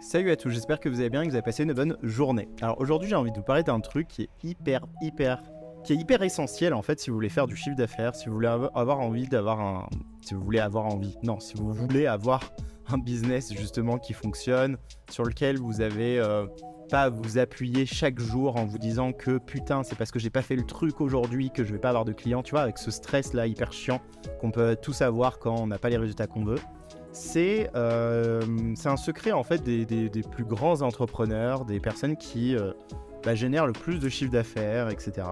Salut à tous, j'espère que vous allez bien et que vous avez passé une bonne journée. Alors aujourd'hui j'ai envie de vous parler d'un truc qui est hyper essentiel en fait si vous voulez faire du chiffre d'affaires, si vous voulez avoir envie d'avoir un... Si vous voulez avoir envie, non, si vous voulez avoir un business justement qui fonctionne, sur lequel vous avez pas à vous appuyer chaque jour en vous disant que putain c'est parce que j'ai pas fait le truc aujourd'hui que je vais pas avoir de clients, tu vois, avec ce stress là hyper chiant qu'on peut tous avoir quand on n'a pas les résultats qu'on veut. C'est un secret en fait des plus grands entrepreneurs, des personnes qui génèrent le plus de chiffre d'affaires, etc.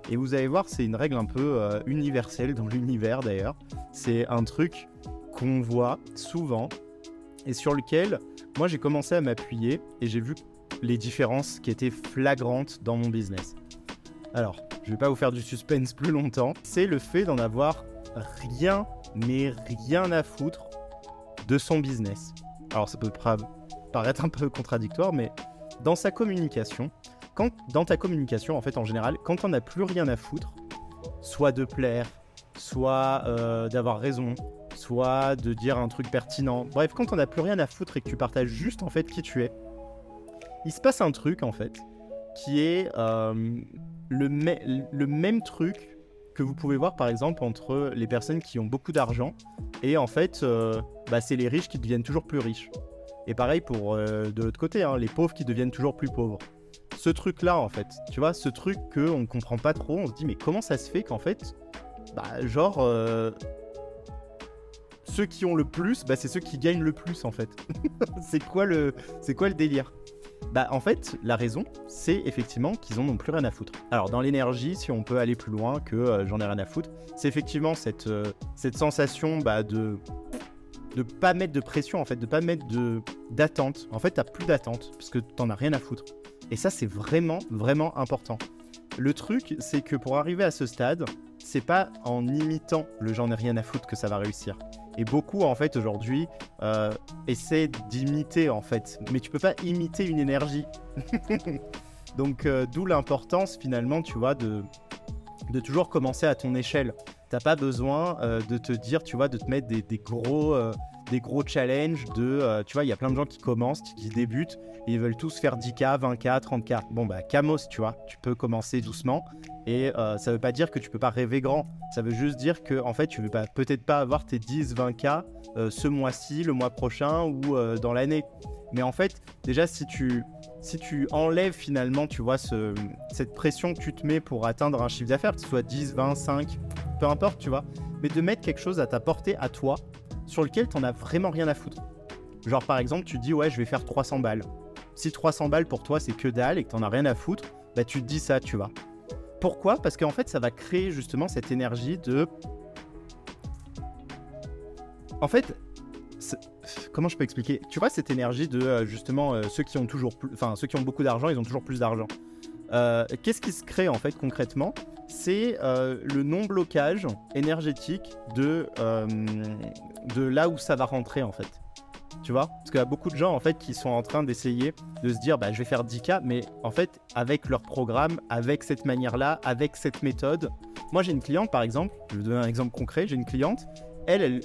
Et vous allez voir, c'est une règle un peu universelle dans l'univers d'ailleurs. C'est un truc qu'on voit souvent et sur lequel moi j'ai commencé à m'appuyer et j'ai vu les différences qui étaient flagrantes dans mon business. Alors, je vais pas vous faire du suspense plus longtemps. C'est le fait d'en avoir rien, mais rien à foutre de son business. Alors ça peut paraître un peu contradictoire, mais dans sa communication, dans ta communication en fait en général, quand t'en as plus rien à foutre, soit de plaire, soit d'avoir raison, soit de dire un truc pertinent, bref, quand t'en as plus rien à foutre et que tu partages juste en fait qui tu es, il se passe un truc en fait qui est le même truc que vous pouvez voir par exemple entre les personnes qui ont beaucoup d'argent et en fait c'est les riches qui deviennent toujours plus riches. Et pareil pour de l'autre côté, hein, les pauvres qui deviennent toujours plus pauvres. Ce truc là en fait, tu vois, ce truc qu'on comprend pas trop, on se dit mais comment ça se fait qu'en fait ceux qui ont le plus, c'est ceux qui gagnent le plus en fait. c'est quoi le délire? En fait, la raison, c'est effectivement qu'ils en ont plus rien à foutre. Alors, dans l'énergie, si on peut aller plus loin que j'en ai rien à foutre, c'est effectivement cette sensation de pas mettre de pression, en fait, de pas mettre d'attente. En fait, t'as plus d'attente, parce que t'en as rien à foutre. Et ça, c'est vraiment, vraiment important. Le truc, c'est que pour arriver à ce stade, c'est pas en imitant le j'en ai rien à foutre que ça va réussir. Et beaucoup, en fait, aujourd'hui, essaient d'imiter, en fait. Mais tu peux pas imiter une énergie. Donc, d'où l'importance, finalement, tu vois, de toujours commencer à ton échelle. T'as pas besoin de te dire, tu vois, de te mettre des gros challenges tu vois, il y a plein de gens qui commencent, qui débutent, et ils veulent tous faire 10K, 20K, 30K. Bon, camos, tu vois, tu peux commencer doucement. Et ça veut pas dire que tu peux pas rêver grand. Ça veut juste dire que en fait, tu veux peut-être pas avoir tes 10, 20K ce mois-ci, le mois prochain ou dans l'année. Mais en fait, déjà, si tu enlèves finalement, tu vois, cette pression que tu te mets pour atteindre un chiffre d'affaires, que ce soit 10, 20, 5, peu importe, tu vois, mais de mettre quelque chose à ta portée, à toi, sur lequel t'en as vraiment rien à foutre. Genre, par exemple, tu dis, ouais, je vais faire 300 balles. Si 300 balles pour toi, c'est que dalle et que t'en as rien à foutre, tu te dis ça, tu vois. Pourquoi ? Parce qu'en fait, ça va créer justement cette énergie de... En fait, comment je peux expliquer ? Tu vois cette énergie de justement ceux qui ont ceux qui ont beaucoup d'argent, ils ont toujours plus d'argent. Qu'est-ce qui se crée en fait concrètement ? C'est le non-blocage énergétique de là où ça va rentrer en fait. Tu vois ? Parce qu'il y a beaucoup de gens en fait qui sont en train d'essayer de se dire je vais faire 10K, mais en fait avec leur programme, avec cette manière-là, avec cette méthode. Moi j'ai une cliente par exemple, je vais vous donner un exemple concret, j'ai une cliente, elle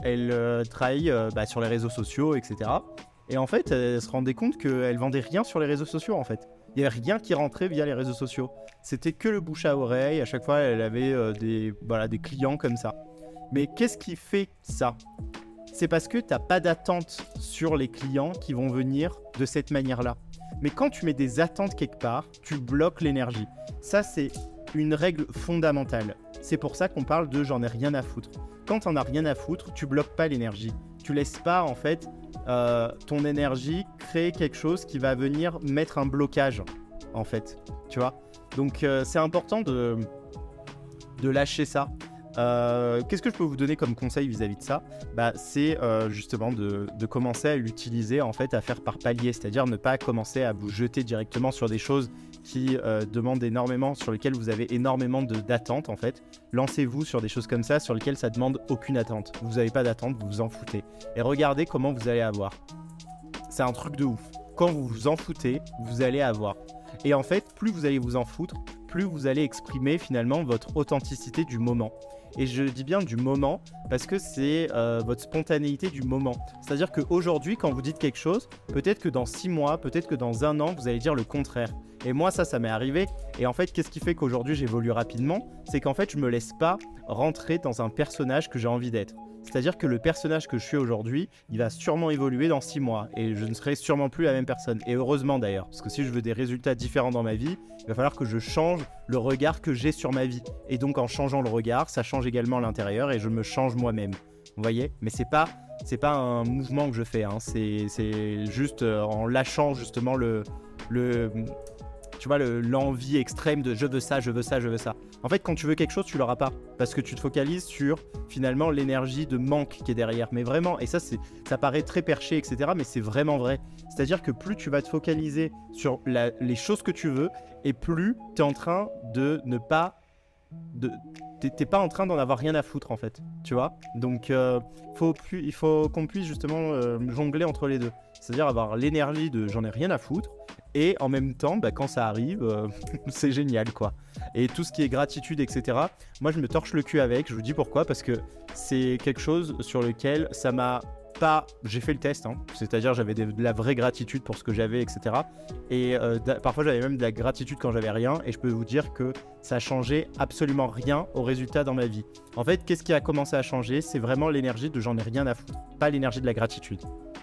travaille sur les réseaux sociaux, etc. Et en fait elle se rendait compte qu'elle vendait rien sur les réseaux sociaux en fait. Il n'y avait rien qui rentrait via les réseaux sociaux. C'était que le bouche à oreille, à chaque fois elle avait des clients comme ça. Mais qu'est-ce qui fait ça ? C'est parce que tu n'as pas d'attente sur les clients qui vont venir de cette manière-là. Mais quand tu mets des attentes quelque part, tu bloques l'énergie. Ça, c'est une règle fondamentale. C'est pour ça qu'on parle de « j'en ai rien à foutre ». Quand t'en as rien à foutre, tu bloques pas l'énergie. Tu laisses pas, en fait, ton énergie créer quelque chose qui va venir mettre un blocage, en fait. Tu vois ? Donc, c'est important de lâcher ça. Qu'est-ce que je peux vous donner comme conseil vis-à-vis de ça ? C'est justement de commencer à l'utiliser en fait, à faire par palier, c'est-à-dire ne pas commencer à vous jeter directement sur des choses qui demandent énormément, sur lesquelles vous avez énormément d'attentes en fait. Lancez-vous sur des choses comme ça, sur lesquelles ça demande aucune attente. Vous n'avez pas d'attente, vous vous en foutez. Et regardez comment vous allez avoir. C'est un truc de ouf. Quand vous vous en foutez, vous allez avoir. Et en fait, plus vous allez vous en foutre, plus vous allez exprimer finalement votre authenticité du moment. Et je dis bien du moment parce que c'est votre spontanéité du moment. C'est-à-dire qu'aujourd'hui, quand vous dites quelque chose, peut-être que dans 6 mois, peut-être que dans 1 an, vous allez dire le contraire. Et moi, ça m'est arrivé. Et en fait, qu'est-ce qui fait qu'aujourd'hui, j'évolue rapidement? C'est qu'en fait, je me laisse pas rentrer dans un personnage que j'ai envie d'être. C'est-à-dire que le personnage que je suis aujourd'hui, il va sûrement évoluer dans 6 mois. Et je ne serai sûrement plus la même personne. Et heureusement d'ailleurs. Parce que si je veux des résultats différents dans ma vie, il va falloir que je change le regard que j'ai sur ma vie. Et donc, en changeant le regard, ça change également l'intérieur et je me change moi-même. Vous voyez? Mais c'est pas un mouvement que je fais. Hein. C'est juste en lâchant justement tu vois, l'envie extrême de je veux ça, je veux ça, je veux ça. En fait, quand tu veux quelque chose, tu l'auras pas. Parce que tu te focalises sur, finalement, l'énergie de manque qui est derrière. Mais vraiment, et ça paraît très perché, etc. Mais c'est vraiment vrai. C'est-à-dire que plus tu vas te focaliser sur les choses que tu veux, et plus tu es en train de ne pas... T'es pas en train d'en avoir rien à foutre, en fait. Tu vois? Donc, il faut qu'on puisse justement jongler entre les deux. C'est-à-dire avoir l'énergie de j'en ai rien à foutre. Et en même temps, quand ça arrive, c'est génial, quoi. Et tout ce qui est gratitude, etc., moi, je me torche le cul avec. Je vous dis pourquoi, parce que c'est quelque chose sur lequel ça m'a pas... J'ai fait le test, hein. C'est-à-dire j'avais de la vraie gratitude pour ce que j'avais, etc. Et parfois, j'avais même de la gratitude quand j'avais rien. Et je peux vous dire que ça a changé absolument rien au résultat dans ma vie. En fait, qu'est-ce qui a commencé à changer? C'est vraiment l'énergie de j'en ai rien à foutre, pas l'énergie de la gratitude.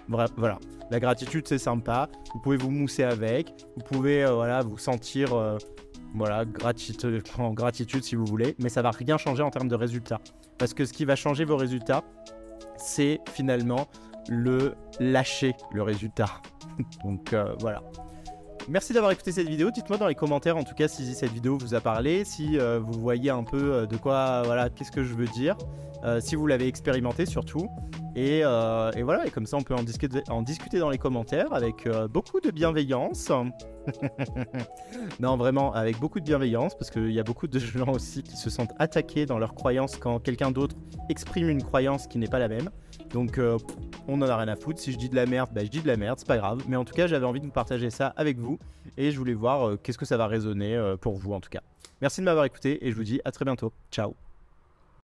Voilà, la gratitude c'est sympa, vous pouvez vous mousser avec, vous pouvez vous sentir en gratitude si vous voulez, mais ça va rien changer en termes de résultats. Parce que ce qui va changer vos résultats, c'est finalement le lâcher le résultat. Donc voilà. Merci d'avoir écouté cette vidéo, dites-moi dans les commentaires en tout cas si cette vidéo vous a parlé, si vous voyez un peu de quoi, qu'est-ce que je veux dire, si vous l'avez expérimenté surtout. Et voilà, et comme ça on peut en discuter dans les commentaires avec beaucoup de bienveillance. Non, vraiment, avec beaucoup de bienveillance, parce qu'il y a beaucoup de gens aussi qui se sentent attaqués dans leurs croyances quand quelqu'un d'autre exprime une croyance qui n'est pas la même. Donc on n'en a rien à foutre, si je dis de la merde, je dis de la merde, c'est pas grave. Mais en tout cas, j'avais envie de vous partager ça avec vous, et je voulais voir qu'est-ce que ça va résonner pour vous en tout cas. Merci de m'avoir écouté, et je vous dis à très bientôt. Ciao.